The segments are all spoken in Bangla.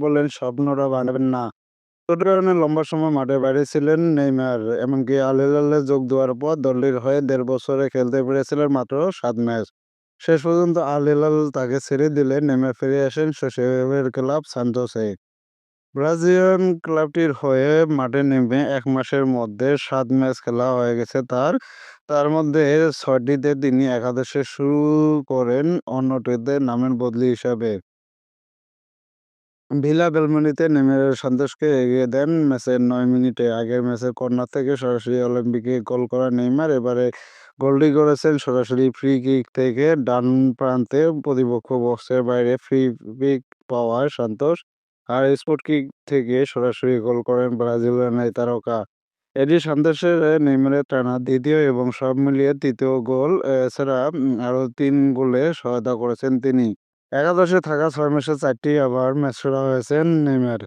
বললেন স্বপ্নটা বানাবেন না। ছোট কারণে লম্বা সময় মাঠের বাইরে ছিলেন নেইমার। এমনকি আল হিলালে যোগ দেওয়ার পর দলটির হয়ে ১.৫ বছরে খেলতে পেরেছিলেন মাত্র ৭ ম্যাচ। শেষ পর্যন্ত আল হিলাল তাকে ছেড়ে দিলে নেইমার ফিরে আসেন শৈশবের ক্লাব সান্তোসে। ব্রাজিলিয়ান ক্লাবটির হয়ে মাঠে নেমে ১ মাসের মধ্যে ৭ ম্যাচ খেলা হয়ে গেছে তার। তার মধ্যে ৬টিতে তিনি একাদশে শুরু করেন, অন্যটিতে নামের বদলি হিসাবে। ভিলা বেলমানিতে নেইমার সান্তোসকে এগিয়ে দেন ম্যাচের ৯ মিনিটে। আগের ম্যাচে কর্নার থেকে সরাসরি অলিম্পিকে গোল করা নেইমার এবারে গোলটি করেছেন সরাসরি ফ্রি কিক থেকে ডান প্রান্তে প্রতিপক্ষ বক্সের বাইরে ফ্রি কিক পাওয়ায় সান্তোস আর স্পট কিক থেকে সরাসরি গোল করেন ব্রাজিলিয়ান এই তারকা। এটি সান্তোসের নেইমারের টানা দ্বিতীয় এবং সব মিলিয়ে তৃতীয় গোল। এছাড়া আরও ৩ গোলে সহায়তা করেছেন তিনি। একাদশে থাকা ৬ ম্যাচে ৪টি আবার ম্যাচসেরা হয়েছেন নেইমার।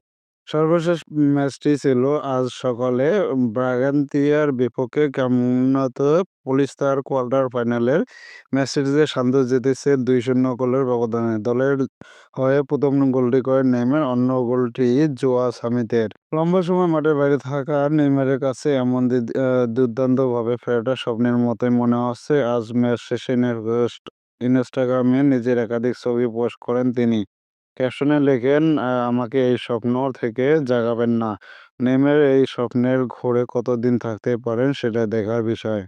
সর্বশেষ ম্যাচটি ছিল আজ সকালে ব্রাগান্তিয়ার বিপক্ষে ক্যাম্প ন্যুতে পলিস্তার কোয়ার্টার ফাইনালের ম্যাচটিতে সান্তোস জিতেছে ২-০ গোলের ব্যবধানে। দলের হয়ে প্রথম গোলটি করেন নেইমার, অন্য গোলটি জোয়া সামিতের। লম্বা সময় মাঠের বাইরে থাকা নেইমারের কাছে এমন দুর্দান্তভাবে ফেরাটা স্বপ্নের মতোই মনে হচ্ছে। আজ ম্যাচ শেষে ইনস্টাগ্রামে নিজের একাধিক ছবি পোস্ট করেন তিনি। ক্যাপশনে লেখেন, আমাকে এই স্বপ্ন থেকে জাগাবেন না। নেইমার এই স্বপ্নের ঘোরে কতদিন থাকতে পারেন সেটা দেখার বিষয়।